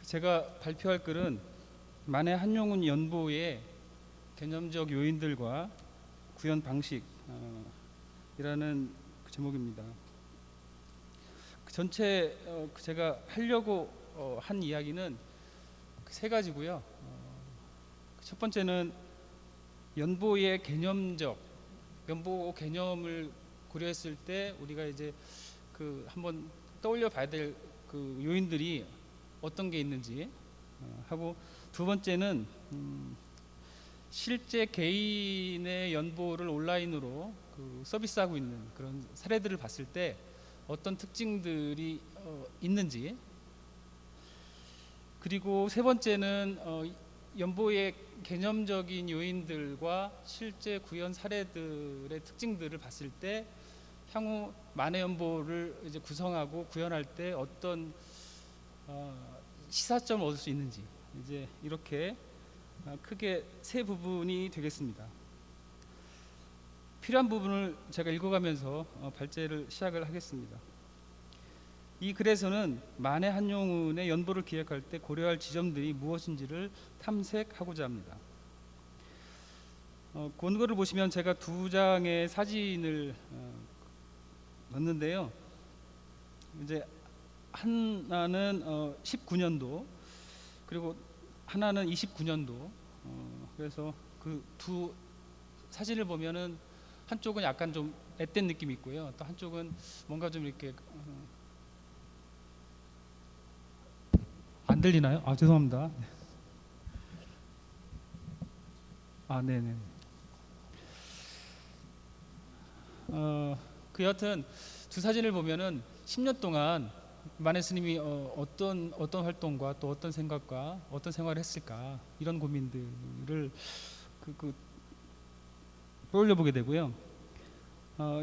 제가 발표할 글은 만해 한용운 연보의 개념적 요인들과 구현 방식이라는 제목입니다. 전체 제가 하려고 한 이야기는 세 가지고요. 첫 번째는 연보 개념을 고려했을 때 우리가 이제 한번 떠올려 봐야 될 요인들이 어떤 게 있는지 하고, 두 번째는 실제 개인의 연보를 온라인으로 서비스하고 있는 그런 사례들을 봤을 때 어떤 특징들이 있는지, 그리고 세 번째는 연보의 개념적인 요인들과 실제 구현 사례들의 특징들을 봤을 때 향후 만해 연보를 이제 구성하고 구현할 때 어떤 시사점을 얻을 수 있는지, 이제 이렇게 크게 세 부분이 되겠습니다. 필요한 부분을 제가 읽어가면서 발제를 시작을 하겠습니다. 이 글에서는 만해 한용운의 연보를 기획할 때 고려할 지점들이 무엇인지를 탐색하고자 합니다. 원고를 보시면 제가 두 장의 사진을 넣었는데요. 이제 하나는 19년도, 그리고 하나는 29년도. 그래서 그 두 사진을 보면은 한쪽은 약간 좀 앳된 느낌이 있고요, 또 한쪽은 뭔가 좀 이렇게 안 들리나요? 죄송합니다. 네네. 여하튼 두 사진을 보면은 10년 동안 만해 스님이 어떤 활동과 또 어떤 생각과 어떤 생활을 했을까, 이런 고민들을 떠올려 보게 되고요.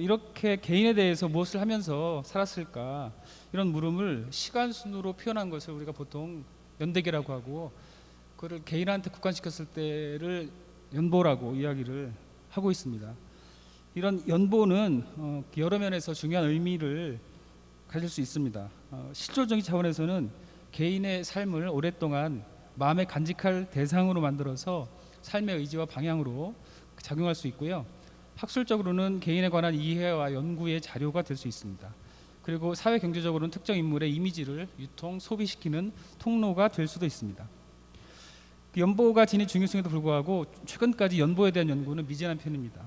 이렇게 개인에 대해서 무엇을 하면서 살았을까, 이런 물음을 시간 순으로 표현한 것을 우리가 보통 연대기라고 하고, 그를 개인한테 국한시켰을 때를 연보라고 이야기를 하고 있습니다. 이런 연보는 여러 면에서 중요한 의미를 가질 수 있습니다. 실존적인 차원에서는 개인의 삶을 오랫동안 마음에 간직할 대상으로 만들어서 삶의 의지와 방향으로 작용할 수 있고요. 학술적으로는 개인에 관한 이해와 연구의 자료가 될 수 있습니다. 그리고 사회 경제적으로는 특정 인물의 이미지를 유통, 소비시키는 통로가 될 수도 있습니다. 연보가 지닌 중요성에도 불구하고 최근까지 연보에 대한 연구는 미진한 편입니다.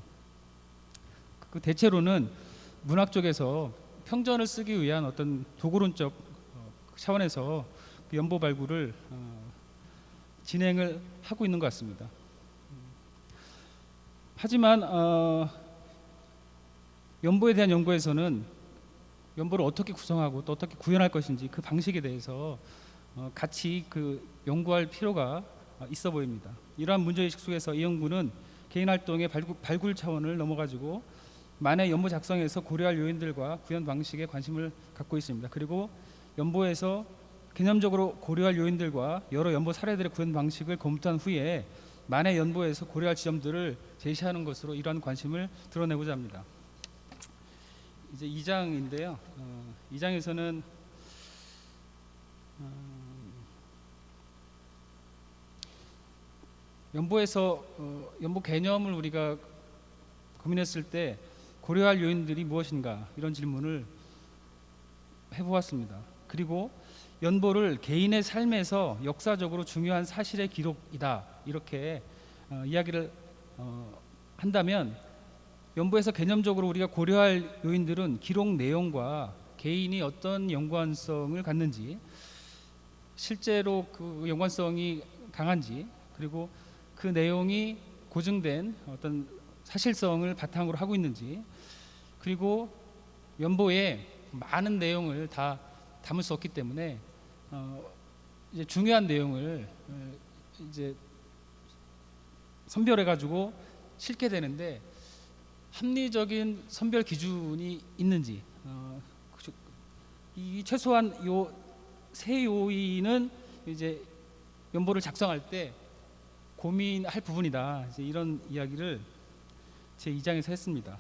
대체로는 문학 쪽에서 평전을 쓰기 위한 어떤 도구론적 차원에서 연보 발굴을 진행을 하고 있는 것 같습니다. 하지만 연보에 대한 연구에서는 연보를 어떻게 구성하고 또 어떻게 구현할 것인지 그 방식에 대해서 같이 연구할 필요가 있어 보입니다. 이러한 문제의식 속에서 이 연구는 개인 활동의 발굴 차원을 넘어가지고 만해 연보 작성에서 고려할 요인들과 구현 방식에 관심을 갖고 있습니다. 그리고 연보에서 개념적으로 고려할 요인들과 여러 연보 사례들의 구현 방식을 검토한 후에 만해 연보에서 고려할 지점들을 제시하는 것으로 이러한 관심을 드러내고자 합니다. 이제 2장인데요. 2장에서는 연보에서 연보 개념을 우리가 고민했을 때 고려할 요인들이 무엇인가, 이런 질문을 해보았습니다. 그리고 연보를 개인의 삶에서 역사적으로 중요한 사실의 기록이다, 이렇게 이야기를 한다면, 연보에서 개념적으로 우리가 고려할 요인들은 기록 내용과 개인이 어떤 연관성을 갖는지, 실제로 그 연관성이 강한지, 그리고 그 내용이 고증된 어떤 사실성을 바탕으로 하고 있는지, 그리고 연보에 많은 내용을 다 담을 수 없기 때문에 이제 중요한 내용을 이제 선별해 가지고 실게 되는데, 합리적인 선별 기준이 있는지, 이 최소한 요 세 요인은 이제 연보를 작성할 때 고민할 부분이다, 이제 이런 이야기를 제 2장에서 했습니다.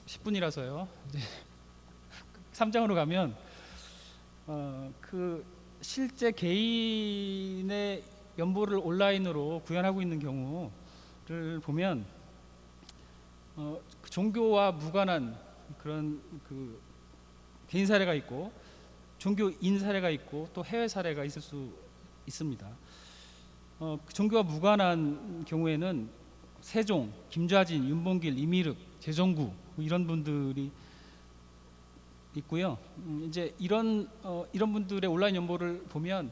10분이라서요. 3장으로 가면 그 실제 개인의 연보를 온라인으로 구현하고 있는 경우를 보면 그 종교와 무관한 그런 그 개인 사례가 있고 종교인 사례가 있고 또 해외 사례가 있을 수 있습니다. 그 종교와 무관한 경우에는 세종, 김좌진, 윤봉길, 이미륵, 재정구 뭐 이런 분들이 있고요. 이제 이런 분들의 온라인 연보를 보면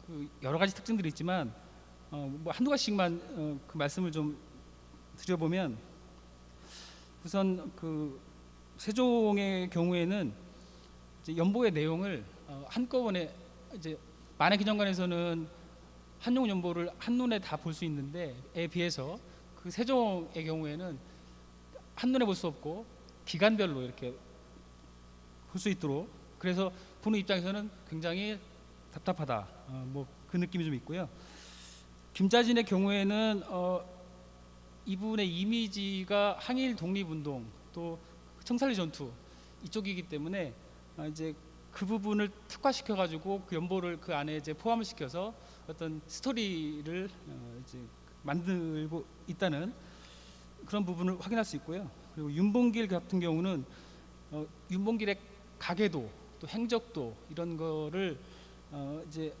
그 여러 가지 특징들이 있지만 뭐 한두 가지씩만 그 말씀을 좀 드려보면, 우선 그 세종의 경우에는 이제 연보의 내용을 한꺼번에 이제 만해 기념관에서는 한용 연보를 한눈에 다 볼 수 있는데에 비해서 그 세종의 경우에는 한눈에 볼 수 없고 기간별로 이렇게 볼 수 있도록, 그래서 보는 입장에서는 굉장히 답답하다, 뭐 그 느낌이 좀 있고요. 김자진의 경우에는 이분의 이미지가 항일 독립운동 또 청산리 전투 이쪽이기 때문에 이제 그 부분을 특화시켜 가지고 그 연보를 그 안에 이제 포함을 시켜서 어떤 스토리를 이제 만들고 있다는 그런 부분을 확인할 수 있고요. 그리고 윤봉길 같은 경우는 윤봉길의 가계도 또 행적도 이런 거를 이제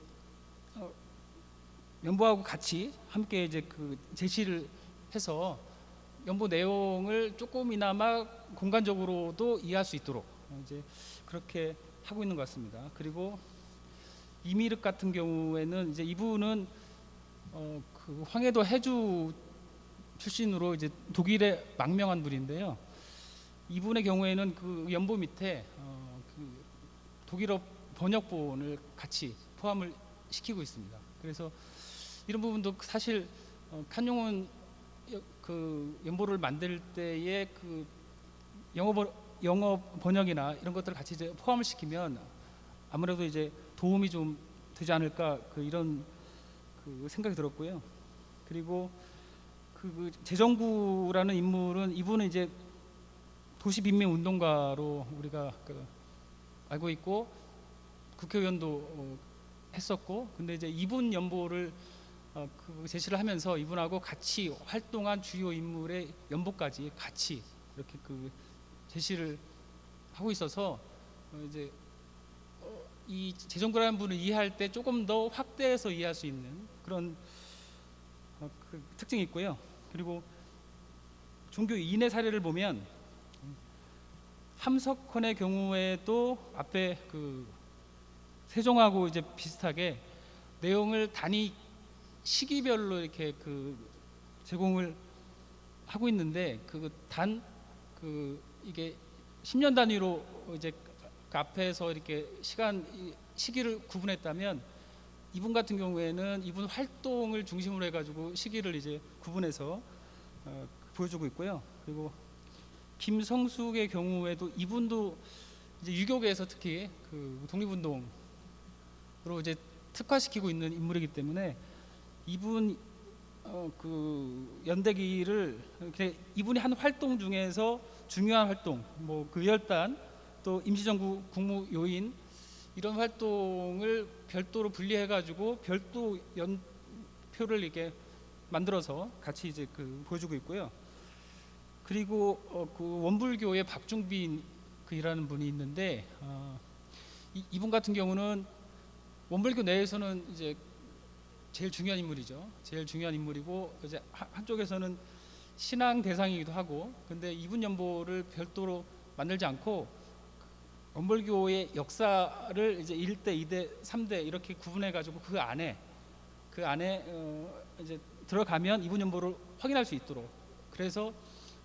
연보하고 같이 함께 이제 그 제시를 해서 연보 내용을 조금이나마 공간적으로도 이해할 수 있도록 이제 그렇게 하고 있는 것 같습니다. 그리고 이미륵 같은 경우에는 이제 이분은 그 황해도 해주 출신으로 이제 독일에 망명한 분인데요. 이분의 경우에는 그 연보 밑에 그 독일어 번역본을 같이 포함을 시키고 있습니다. 그래서 이런 부분도 사실 칸용은 그 연보를 만들 때의 그 영어 번역이나 이런 것들을 같이 이제 포함을 시키면 아무래도 이제 도움이 좀 되지 않을까, 그 이런 그 생각이 들었고요. 그리고 그 재정구라는 인물은 이분은 이제 도시빈민운동가로 우리가 그 알고 있고 국회의원도 했었고, 근데 이제 이분 연보를 그 제시를 하면서 이분하고 같이 활동한 주요 인물의 연보까지 같이 이렇게 그 제시를 하고 있어서 이제 이 재정구라는 분을 이해할 때 조금 더 확대해서 이해할 수 있는 그런 그 특징이 있고요. 그리고 종교인의 사례를 보면 함석헌의 경우에도 앞에 그 세종하고 이제 비슷하게 내용을 단위 시기별로 이렇게 그 제공을 하고 있는데 그 이게 10년 단위로 이제 그 앞에서 이렇게 시기를 구분했다면 이분 같은 경우에는 이분 활동을 중심으로 해가지고 시기를 이제 구분해서 보여주고 있고요. 그리고 김성숙의 경우에도 이분도 이제 유교계에서 특히 그 독립운동으로 이제 특화시키고 있는 인물이기 때문에 이분 그 연대기를 이분이 한 활동 중에서 중요한 활동, 뭐 그 열단 또 임시정부 국무요인 이런 활동을 별도로 분리해가지고 별도 연표를 이렇게 만들어서 같이 이제 그 보여주고 있고요. 그리고 그 원불교의 박중빈 그이라는 분이 있는데 이분 같은 경우는 원불교 내에서는 이제 제일 중요한 인물이죠. 제일 중요한 인물이고 이제 한쪽에서는 신앙 대상이기도 하고, 근데 이분 연보를 별도로 만들지 않고 원불교의 역사를 이제 1대, 2대, 3대 이렇게 구분해 가지고 그 안에 이제 들어가면 이분 연보를 확인할 수 있도록, 그래서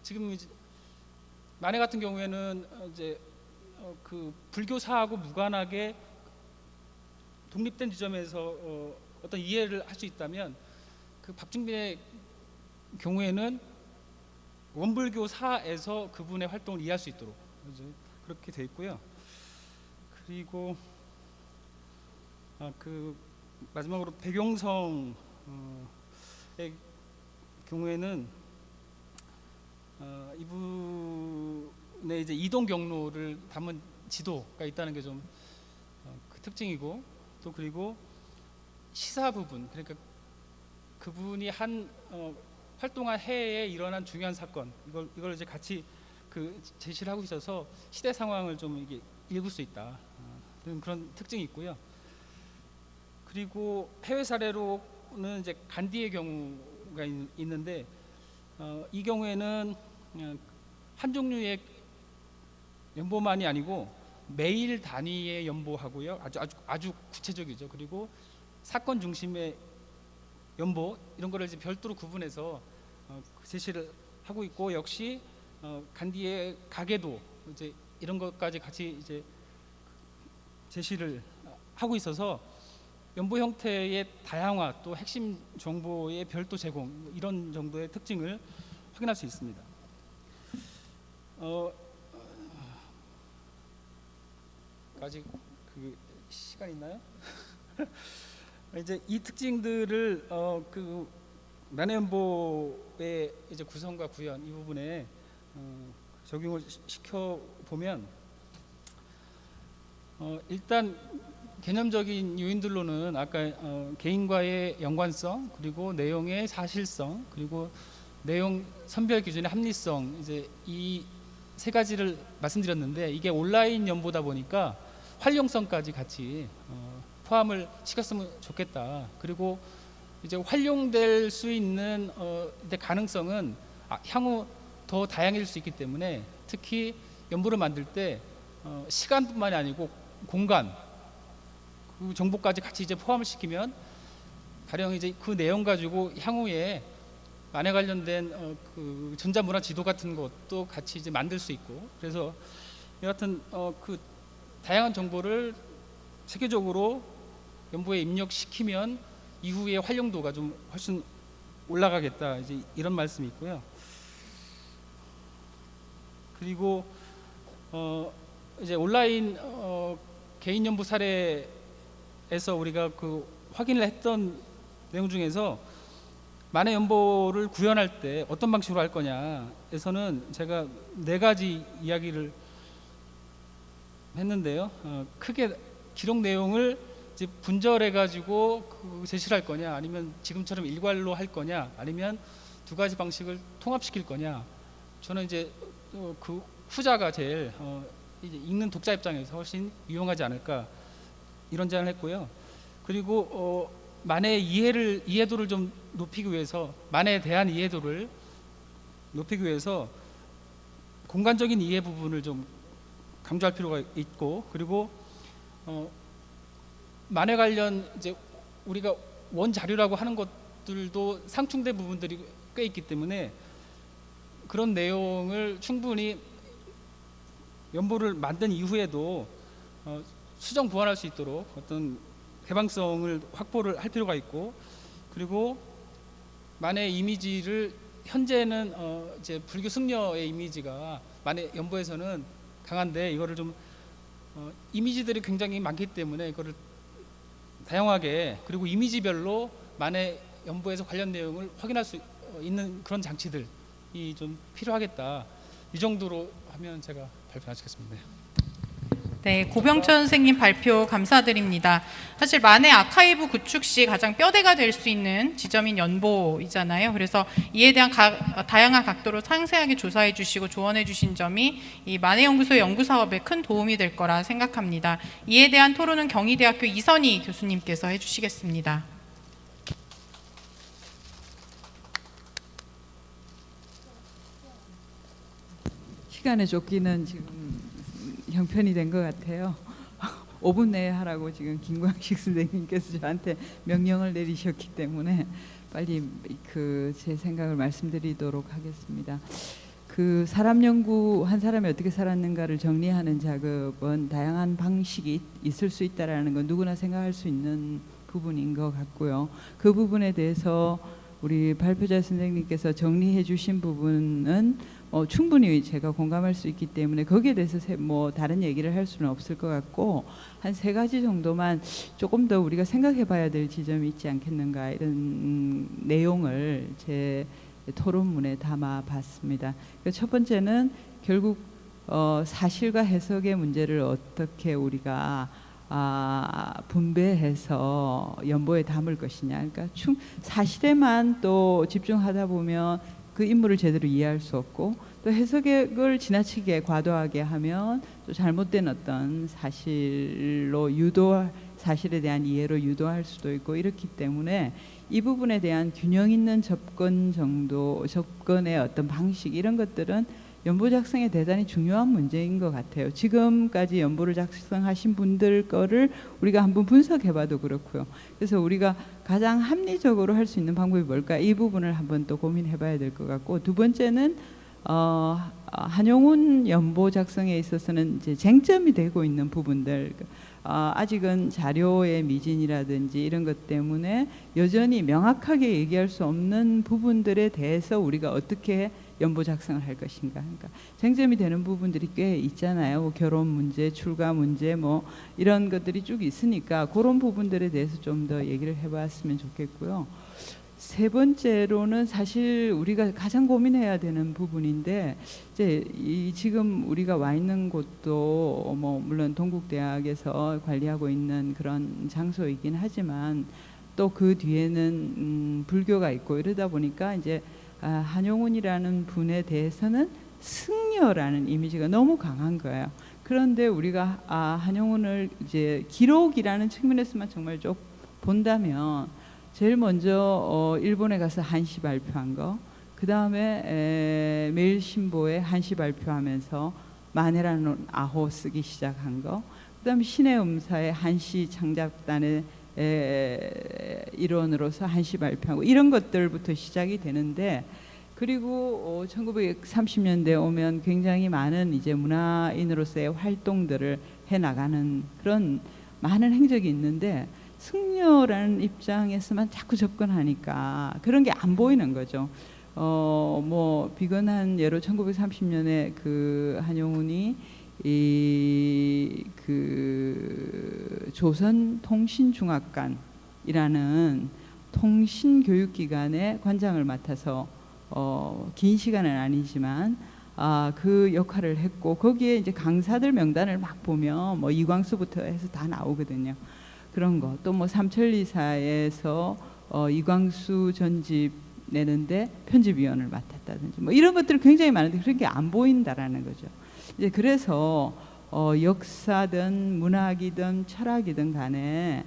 지금 이제 만해 같은 경우에는 이제 그 불교사하고 무관하게 독립된 지점에서 어떤 이해를 할 수 있다면 그 박중빈의 경우에는 원불교사에서 그분의 활동을 이해할 수 있도록 이제 그렇게 돼 있고요. 그리고 그 마지막으로 백용성의 경우에는 이분의 이제 이동 경로를 담은 지도가 있다는 게 좀 그 특징이고, 또 그리고 시사 부분, 그러니까 그분이 한 활동한 해에 일어난 중요한 사건, 이걸 이제 같이 그 제시를 하고 있어서 시대 상황을 좀 이게 읽을 수 있다, 그런 특징이 있고요. 그리고 해외 사례로는 이제 간디의 경우가 있는데, 이 경우에는 한 종류의 연보만이 아니고 매일 단위의 연보하고요, 아주 구체적이죠. 그리고 사건 중심의 연보, 이런 거를 이제 별도로 구분해서 제시를 하고 있고, 역시 간디의 가계도 이제 이런 것까지 같이 이제 제시를 하고 있어서 연보 형태의 다양화, 또 핵심 정보의 별도 제공, 이런 정도의 특징을 확인할 수 있습니다. 아직 그 시간 있나요? 이제 이 특징들을 그 만해연보의 이제 구성과 구현, 이 부분에 적용을 시켜 보면, 일단 개념적인 요인들로는 아까 개인과의 연관성, 그리고 내용의 사실성, 그리고 내용 선별 기준의 합리성, 이제 이 세 가지를 말씀드렸는데, 이게 온라인 연보다 보니까 활용성까지 같이 포함을 시켰으면 좋겠다. 그리고 이제 활용될 수 있는 가능성은 향후 더 다양해질 수 있기 때문에, 특히 연보를 만들 때 시간뿐만이 아니고 공간, 그 정보까지 같이 이제 포함을 시키면, 가령 이제 그 내용 가지고 향후에 만에 관련된 그 전자문화 지도 같은 것도 같이 이제 만들 수 있고, 그래서 여하튼 그 다양한 정보를 세계적으로 연보에 입력시키면 이후의 활용도가 좀 훨씬 올라가겠다, 이제 이런 말씀이 있고요. 그리고 이제 온라인 개인 연보 사례에서 우리가 그 확인을 했던 내용 중에서 만해 연보를 구현할 때 어떤 방식으로 할 거냐에서는 제가 4가지 이야기를 했는데요. 크게 기록 내용을 이제 분절해 가지고 제시를 할 거냐, 아니면 지금처럼 일괄로 할 거냐, 아니면 2가지 방식을 통합시킬 거냐. 저는 이제 그 후자가 제일 이제 읽는 독자 입장에서 훨씬 유용하지 않을까, 이런 제안을 했고요. 그리고 만해의 이해도를 좀 높이기 위해서, 만해에 대한 이해도를 높이기 위해서 공간적인 이해 부분을 좀 강조할 필요가 있고, 그리고 만해 관련 이제 우리가 원 자료라고 하는 것들도 상충된 부분들이 꽤 있기 때문에, 그런 내용을 충분히 연보를 만든 이후에도 수정 보완할 수 있도록 어떤 개방성을 확보를 할 필요가 있고, 그리고 만해 이미지를 현재는 이제 불교 승려의 이미지가 만해 연보에서는 강한데, 이거를 좀 이미지들이 굉장히 많기 때문에 이거를 다양하게, 그리고 이미지별로 만해 연보에서 관련 내용을 확인할 수 있는 그런 장치들이 좀 필요하겠다. 이 정도로 하면 제가 발표하시겠습니다. 네, 고병천 선생님 발표 감사드립니다. 사실 만해 아카이브 구축 시 가장 뼈대가 될 수 있는 지점인 연보이잖아요. 그래서 이에 대한 다양한 각도로 상세하게 조사해 주시고 조언해 주신 점이 이 만해연구소 연구 사업에 큰 도움이 될 거라 생각합니다. 이에 대한 토론은 경희대학교 이선희 교수님께서 해주시겠습니다. 시간에 쫓기는 지금 형편이 된 것 같아요. 5분 내에 하라고 지금 김광식 선생님께서 저한테 명령을 내리셨기 때문에 빨리 제 생각을 말씀드리도록 하겠습니다. 그 사람 연구, 한 사람이 어떻게 살았는가를 정리하는 작업은 다양한 방식이 있을 수 있다라는 건 누구나 생각할 수 있는 부분인 것 같고요. 그 부분에 대해서 우리 발표자 선생님께서 정리해 주신 부분은 충분히 제가 공감할 수 있기 때문에 거기에 대해서 다른 얘기를 할 수는 없을 것 같고, 한 3가지 정도만 조금 더 우리가 생각해 봐야 될 지점이 있지 않겠는가, 이런 내용을 제 토론문에 담아 봤습니다. 첫 번째는 결국 사실과 해석의 문제를 어떻게 우리가 분배해서 연보에 담을 것이냐. 그러니까 사실에만 또 집중하다 보면 그 인물을 제대로 이해할 수 없고, 또 해석을 지나치게 과도하게 하면 또 잘못된 어떤 사실에 대한 이해로 유도할 수도 있고, 이렇기 때문에 이 부분에 대한 균형 있는 접근의 어떤 방식, 이런 것들은 연보 작성에 대단히 중요한 문제인 것 같아요. 지금까지 연보를 작성하신 분들 거를 우리가 한번 분석해봐도 그렇고요. 그래서 우리가 가장 합리적으로 할 수 있는 방법이 뭘까, 이 부분을 한번 또 고민해봐야 될 것 같고, 두 번째는 한용운 연보 작성에 있어서는 이제 쟁점이 되고 있는 부분들, 아직은 자료의 미진이라든지 이런 것 때문에 여전히 명확하게 얘기할 수 없는 부분들에 대해서 우리가 어떻게 연보 작성을 할 것인가. 그러니까 쟁점이 되는 부분들이 꽤 있잖아요. 뭐 결혼 문제, 출가 문제, 뭐 이런 것들이 쭉 있으니까 그런 부분들에 대해서 좀 더 얘기를 해봤으면 좋겠고요. 세 번째로는 사실 우리가 가장 고민해야 되는 부분인데, 이제 지금 우리가 와 있는 곳도 뭐 물론 동국대학에서 관리하고 있는 그런 장소이긴 하지만 또 그 뒤에는 불교가 있고 이러다 보니까 이제 한용운이라는 분에 대해서는 승려라는 이미지가 너무 강한 거예요. 그런데 우리가 한용운을 이제 기록이라는 측면에서만 정말 좀 본다면, 제일 먼저 일본에 가서 한시 발표한 거, 그 다음에 매일신보에 한시 발표하면서 마네라는 아호 쓰기 시작한 거, 그 다음에 신해음사의 한시 창작단의 일원으로서 한시 발표하고, 이런 것들부터 시작이 되는데, 그리고 1930년대 오면 굉장히 많은 이제 문화인으로서의 활동들을 해나가는 그런 많은 행적이 있는데, 승려라는 입장에서만 자꾸 접근하니까 그런 게 안 보이는 거죠. 뭐 비근한 예로 1930년에 그 한용운이 그 조선통신중학관이라는 통신교육기관의 관장을 맡아서 긴 시간은 아니지만 그 역할을 했고, 거기에 이제 강사들 명단을 막 보면 뭐 이광수부터 해서 다 나오거든요. 그런 거. 또 뭐 삼천리사에서 이광수 전집 내는데 편집위원을 맡았다든지 뭐 이런 것들이 굉장히 많은데 그런 게 안 보인다라는 거죠. 이제 그래서 역사든 문학이든 철학이든 간에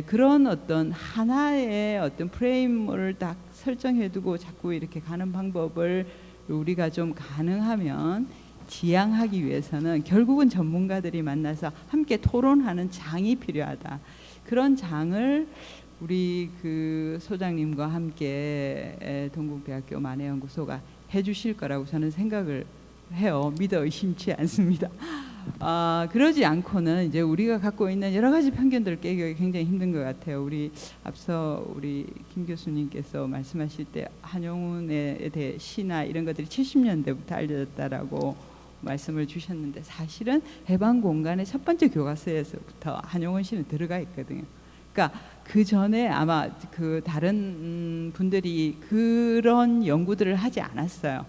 그런 어떤 하나의 어떤 프레임을 딱 설정해두고 자꾸 이렇게 가는 방법을 우리가 좀 가능하면 지향하기 위해서는 결국은 전문가들이 만나서 함께 토론하는 장이 필요하다. 그런 장을 우리 그 소장님과 함께 동국대학교 만해연구소가 해주실 거라고 저는 생각을 해요. 믿어 의심치 않습니다. 그러지 않고는 이제 우리가 갖고 있는 여러 가지 편견들을 깨기 굉장히 힘든 것 같아요. 앞서 우리 김 교수님께서 말씀하실 때 한용운에 대해 시나 이런 것들이 70년대부터 알려졌다라고 말씀을 주셨는데, 사실은 해방공간의 첫 번째 교과서에서부터 한용운 씨는 들어가 있거든요. 그러니까 그 전에 아마 그 다른 분들이 그런 연구들을 하지 않았어요.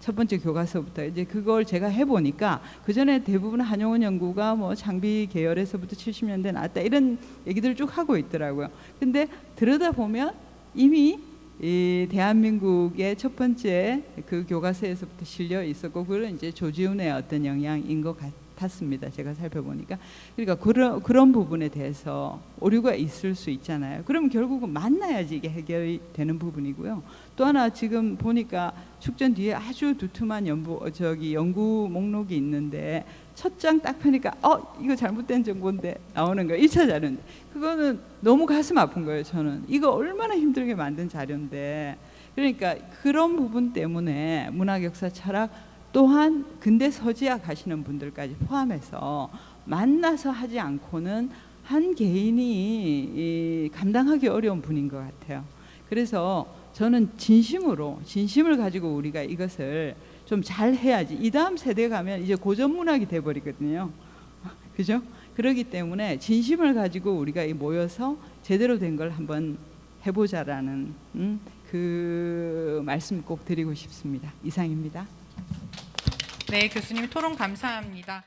첫 번째 교과서부터. 이제 그걸 제가 해보니까 그 전에 대부분 한용운 연구가 뭐 장비 계열에서부터 70년대 나왔다 이런 얘기들을 쭉 하고 있더라고요. 근데 들여다보면 이미 이 대한민국의 첫 번째 그 교과서에서부터 실려 있었고, 그건 이제 조지훈의 어떤 영향인 것 같았습니다. 제가 살펴보니까. 그러니까 그런 부분에 대해서 오류가 있을 수 있잖아요. 그러면 결국은 만나야지 이게 해결이 되는 부분이고요. 또 하나 지금 보니까 축전 뒤에 아주 두툼한 연구 목록이 있는데 첫 장 딱 펴니까 이거 잘못된 정보인데 나오는 거예요. 1차 자료인데. 그거는 너무 가슴 아픈 거예요. 저는 이거 얼마나 힘들게 만든 자료인데. 그러니까 그런 부분 때문에 문학, 역사, 철학 또한 근대 서지학 하시는 분들까지 포함해서 만나서 하지 않고는 한 개인이 감당하기 어려운 분인 것 같아요. 그래서 저는 진심을 가지고 우리가 이것을 좀 잘 해야지. 이 다음 세대 가면 이제 고전 문학이 돼 버리거든요. 그죠? 그렇기 때문에 진심을 가지고 우리가 모여서 제대로 된 걸 한번 해보자라는 그 말씀 꼭 드리고 싶습니다. 이상입니다. 네, 교수님 토론 감사합니다.